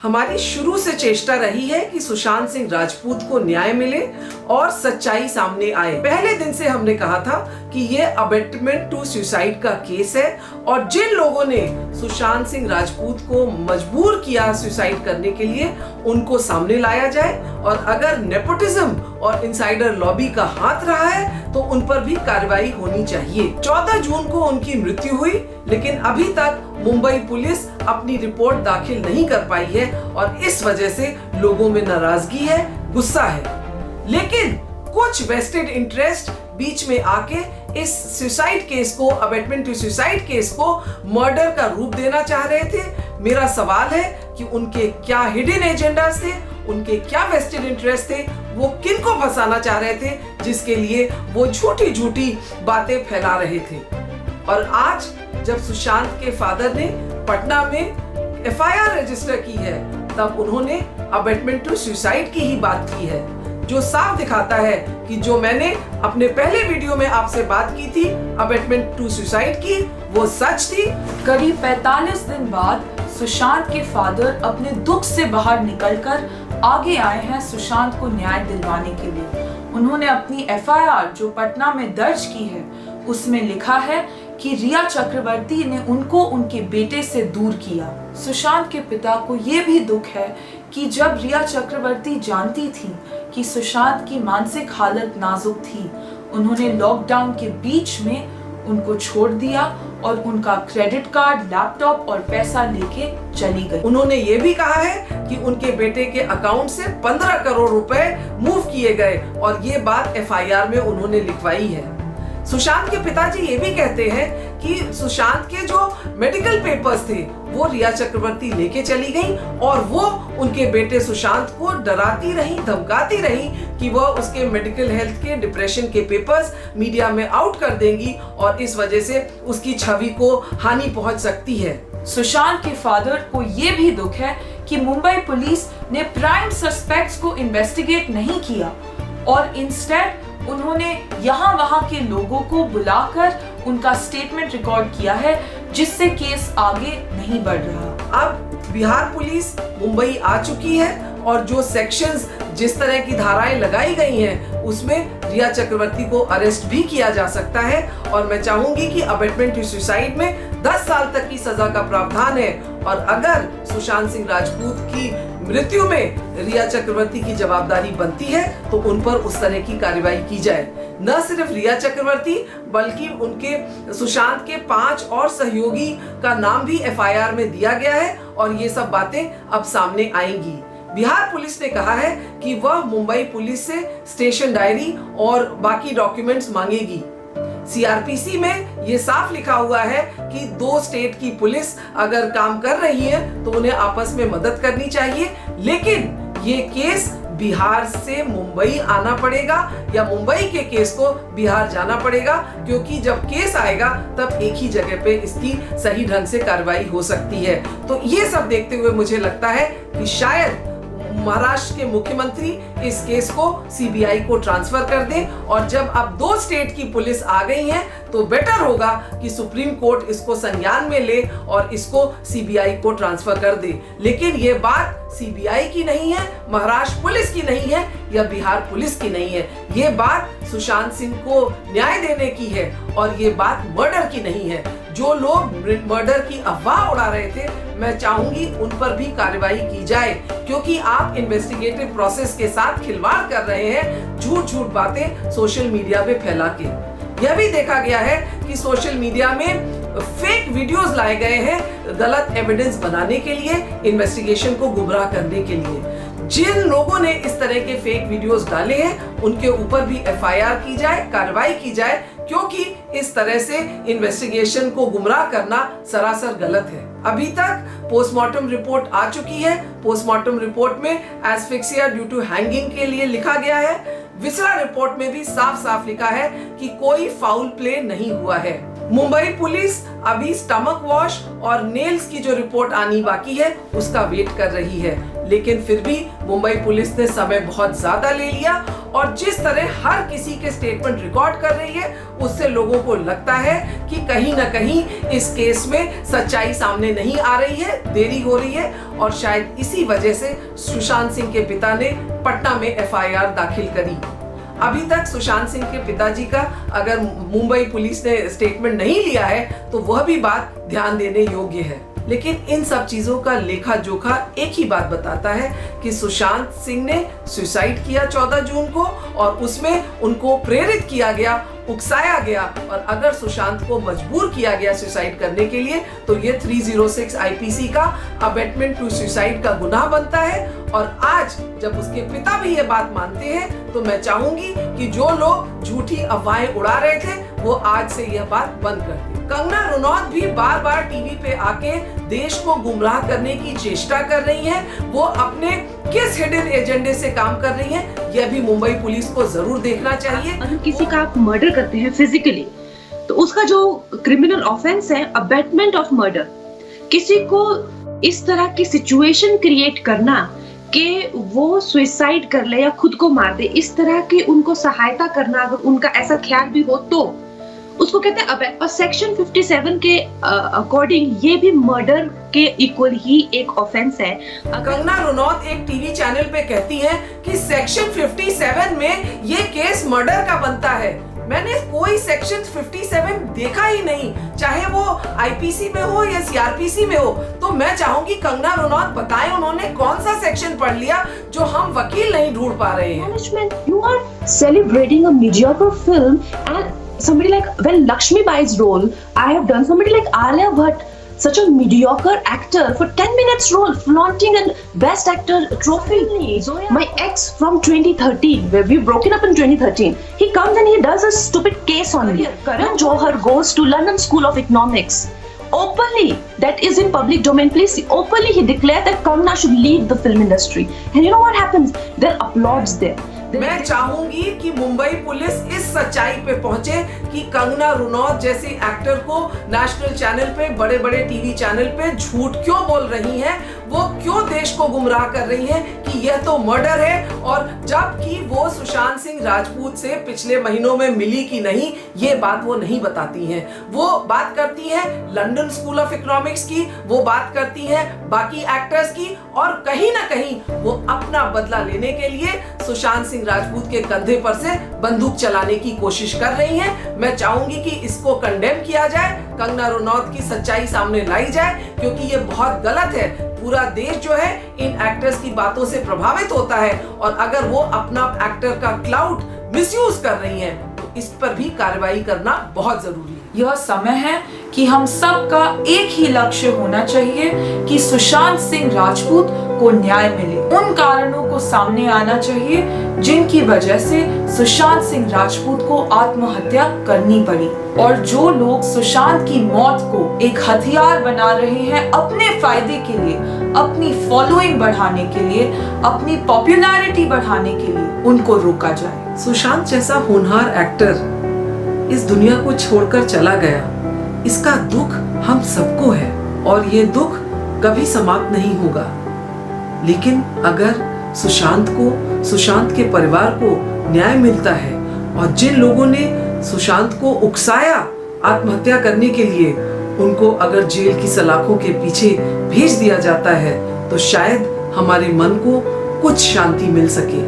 हमारी शुरू से चेष्टा रही है कि सुशांत सिंह राजपूत को न्याय मिले और सच्चाई सामने आए। पहले दिन से हमने कहा था कि ये अबेटमेंट टू सुसाइड का केस है और जिन लोगों ने सुशांत सिंह राजपूत को मजबूर किया सुसाइड करने के लिए उनको सामने लाया जाए और अगर नेपोटिज्म और इनसाइडर लॉबी का हाथ रहा है तो उन पर भी कार्रवाई होनी चाहिए। 14 जून को उनकी मृत्यु हुई, लेकिन अभी तक मुंबई पुलिस अपनी रिपोर्ट दाखिल नहीं कर पाई है और इस वजह से लोगों में नाराजगी है, गुस्सा है। लेकिन कुछ वेस्टेड इंटरेस्ट बीच में आके इस सुसाइड केस को, अबेटमेंट टू सुसाइड केस को मर्डर का रूप देना चाह रहे थे। मेरा सवाल है कि उनके क्या हिडन एजेंडास थे, उनके क्या वेस्टेड इंटरेस्ट थे, वो किनको फंसाना चाह रहे थे जिसके लिए वो झूठी झूठी बातें फैला रहे थे। और आज जब सुशांत के फादर ने पटना में एफआईआर रजिस्टर की है तब उन्होंने अबेटमेंट टू सुसाइड की ही बात की है, जो साफ दिखाता है कि जो मैंने अपने पहले वीडियो में आपसे बात की थी अबेटमेंट टू सुसाइड की, वो सच थी। करीब 45 दिन बाद सुशांत के फादर अपने दुख से बाहर निकलकर आगे आए हैं सुशांत को न्याय दिलवाने के लिए। उन्होंने अपनी एफआईआर जो पटना में दर्ज की है उसमें लिखा है कि रिया चक्रवर्ती ने उनको उनके बेटे से दूर किया। सुशांत के पिता को ये भी दुख है कि जब रिया चक्रवर्ती जानती थी कि सुशांत की मानसिक हालत नाजुक थी, उन्होंने लॉकडाउन के बीच में उनको छोड़ दिया और उनका क्रेडिट कार्ड, लैपटॉप और पैसा लेके चली गई। उन्होंने ये भी कहा है कि उनके बेटे के अकाउंट से 15 करोड़ रुपए मूव किए गए और ये बात एफआईआर में उन्होंने लिखवाई है। सुशांत के पिताजी ये भी कहते हैं कि सुशांत के जो मेडिकल पेपर्स थे वो रिया चक्रवर्ती लेके चली गई और वो उनके बेटे सुशांत को डराती रही, धमकाती रही कि वो उसके मेडिकल हेल्थ के, डिप्रेशन के पेपर्स मीडिया में आउट कर देंगी और इस वजह से उसकी छवि को हानि पहुंच सकती है। सुशांत के फादर को ये भी दुख है कि मुंबई पुलिस ने प्राइम सस्पेक्ट्स को इन्वेस्टिगेट नहीं किया और इंस्टेड उन्होंने यहाँ वहाँ के लोगों को बुलाकर उनका स्टेटमेंट रिकॉर्ड किया है, जिससे केस आगे नहीं बढ़ रहा। अब बिहार पुलिस मुंबई आ चुकी है और जो सेक्शंस, जिस तरह की धाराएं लगाई गई हैं उसमें रिया चक्रवर्ती को अरेस्ट भी किया जा सकता है और मैं चाहूंगी कि अबेटमेंट टू सुसाइड में 10 साल तक की सजा का प्रावधान है और अगर सुशांत सिंह राजपूत की मृत्यु में रिया चक्रवर्ती की जवाबदारी बनती है तो उन पर उस तरह की कार्रवाई की जाए। न सिर्फ रिया चक्रवर्ती बल्कि उनके सुशांत के 5 और सहयोगी का नाम भी एफआईआर में दिया गया है और ये सब बातें अब सामने आएंगी। बिहार पुलिस ने कहा है कि वह मुंबई पुलिस से स्टेशन डायरी और बाकी डॉक्यूमेंट्स मांगेगी। सीआरपीसी में ये साफ लिखा हुआ है कि 2 स्टेट की पुलिस अगर काम कर रही है तो उन्हें आपस में मदद करनी चाहिए, लेकिन ये केस बिहार से मुंबई आना पड़ेगा या मुंबई के केस को बिहार जाना पड़ेगा, क्योंकि जब केस आएगा तब एक ही जगह पे इसकी सही ढंग से कार्रवाई हो सकती है। तो ये सब देखते हुए मुझे लगता है कि शायद महाराष्ट्र के मुख्यमंत्री इस केस को सीबीआई को ट्रांसफर कर दें और जब अब 2 स्टेट की पुलिस आ गई है तो बेटर होगा कि सुप्रीम कोर्ट इसको संज्ञान में ले और इसको सीबीआई को ट्रांसफर कर दे। लेकिन ये बात सीबीआई की नहीं है, महाराष्ट्र पुलिस की नहीं है या बिहार पुलिस की नहीं है, ये बात सुशांत सिंह को न्याय देने की है और ये बात मर्डर की नहीं है। जो लोग मर्डर की अफवाह उड़ा रहे थे, मैं चाहूंगी उन पर भी कार्रवाई की जाए, क्योंकि आप इन्वेस्टिगेटिव प्रोसेस के साथ खिलवाड़ कर रहे हैं झूठ झूठ बातें सोशल मीडिया पे फैला के। यह भी देखा गया है कि सोशल मीडिया में फेक वीडियोस लाए गए हैं गलत एविडेंस बनाने के लिए, इन्वेस्टिगेशन को गुमराह करने के लिए। जिन लोगों ने इस तरह के फेक वीडियोस डाले हैं उनके ऊपर भी एफआईआर की जाए, कार्रवाई की जाए, क्योंकि इस तरह से इन्वेस्टिगेशन को गुमराह करना सरासर गलत है। अभी तक पोस्टमार्टम रिपोर्ट आ चुकी है। पोस्टमार्टम रिपोर्ट में एस्फिक्सिया ड्यू टू हैंगिंग के लिए लिखा गया है। विसरा रिपोर्ट में भी साफ साफ लिखा है कि कोई फाउल प्ले नहीं हुआ है। मुंबई पुलिस अभी स्टमक वॉश और नेल्स की जो रिपोर्ट आनी बाकी है उसका वेट कर रही है, लेकिन फिर भी मुंबई पुलिस ने समय बहुत ज्यादा ले लिया और जिस तरह हर किसी के स्टेटमेंट रिकॉर्ड कर रही है उससे लोगों को लगता है कि कहीं ना कहीं इस केस में सच्चाई सामने नहीं आ रही है, देरी हो रही है और शायद इसी वजह से सुशांत सिंह के पिता ने पटना में एफआईआर दाखिल करी। अभी तक सुशांत सिंह के पिताजी का अगर मुंबई पुलिस ने स्टेटमेंट नहीं लिया है तो वह भी बात ध्यान देने योग्य है। लेकिन इन सब चीजों का लेखा जोखा एक ही बात बताता है कि सुशांत सिंह ने सुसाइड किया 14 जून को और उसमें उनको प्रेरित किया गया, उकसाया गया और अगर सुशांत को मजबूर किया गया सुसाइड करने के लिए तो ये 306 आईपीसी का अबेटमेंट टू सुसाइड का गुनाह बनता है। और आज जब उसके पिता भी ये बात मानते हैं तो मैं चाहूंगी कि जो लोग झूठी अफवाहें उड़ा रहे थे वो आज से यह बात बंद कर दें। कंगना रनौत भी बार बार टीवी पे आके देश को गुमराह करने की चेष्टा कर रही हैं। वो अपने किस हिडन एजेंडे से काम कर रही हैं यह भी मुंबई पुलिस को जरूर देखना चाहिए। अगर किसी का आप मर्डर करते हैं फिजिकली तो उसका जो क्रिमिनल ऑफेंस है अबेटमेंट ऑफ मर्डर, किसी को इस तरह की सिचुएशन क्रिएट करना कि वो सुसाइड कर ले या खुद को मार दे, इस तरह की उनको सहायता करना अगर उनका ऐसा ख्याल भी हो तो उसको कहते हैं और सेक्शन 57 के अकॉर्डिंग ये भी मर्डर के इक्वल ही एक ऑफेंस है। कंगना रनौत एक टीवी चैनल पे कहती हैं कि सेक्शन 57 में ये केस मर्डर का बनता है। मैंने कोई सेक्शन 57 देखा ही नहीं, चाहे वो आईपीसी में हो या सीआरपीसी में हो। तो मैं चाहूंगी कंगना रनौत बताएं उन्होंने कौन सा सेक्शन पढ़ लिया जो हम वकील नहीं ढूंढ पा रहे हैं। You are celebrating a mediocre film and somebody like Lakshmi Bai's role I have done, somebody like Alia Bhatt, such a mediocre actor for 10 minutes role, flaunting a best actor trophy. My ex from 2013, where we've broken up in 2013, he comes and he does a stupid case on me. Karan Johar goes to London School of Economics. Openly, that is in public domain, please see, openly he declared that Kangna should leave the film industry. And you know what happens? There are applauds there. मैं चाहूंगी कि Mumbai police इस सच्चाई पे पहुंचे कि कंगना रनौत जैसी actor को नेशनल चैनल पे, बड़े बड़े टीवी चैनल पे झूठ क्यों बोल रही हैं, वो क्यों देश को गुमराह कर रही हैं कि यह तो मर्डर है। और जबकि वो सुशांत सिंह राजपूत से पिछले महीनों में मिली कि नहीं ये बात वो नहीं बताती हैं। वो बात करती हैं लंदन स्कूल ऑफ इकोनॉमिक्स की, वो बात करती हैं बाकी एक्टर्स की और कहीं ना कहीं वो अपना बदला लेने के लिए सुशांत सिंह राजपूत के कंधे पर से बंदूक चलाने की कोशिश कर रही हैं। मैं चाहूंगी कि इसको कंडेम किया जाए, कंगना रनौत की सच्चाई सामने लाई जाए क्योंकि ये बहुत गलत है। पूरा देश जो है इन एक्टर्स की बातों से प्रभावित होता है और अगर वो अपना एक्टर का क्लाउड मिसयूज कर रही हैं तो इस पर भी कार्रवाई करना बहुत जरूरी है। यह समय है कि हम सब का एक ही लक्ष्य होना चाहिए कि सुशांत सिंह राजपूत को न्याय मिले। उन कारणों को सामने आना चाहिए जिनकी वजह से सुशांत सिंह राजपूत को आत्महत्या करनी पड़ी। और जो लोग सुशांत की मौत को एक हथियार बना रहे हैं अपने फायदे के लिए, अपनी फॉलोइंग बढ़ाने के लिए, अपनी पॉपुलैरिटी बढ़ाने के लिए, उनको रोका जाए। सुशांत जैसा होनहार एक्टर इस दुनिया को छोड़कर चला गया, इसका दुख हम सबको है और ये दुख कभी समाप्त नहीं होगा। लेकिन अगर सुशांत के परिवार को न्याय मिलता है और जिन लोगों ने सुशांत को उकसाया आत्महत्या करने के लिए उनको अगर जेल की सलाखों के पीछे भेज दिया जाता है तो शायद हमारे मन को कुछ शांति मिल सके।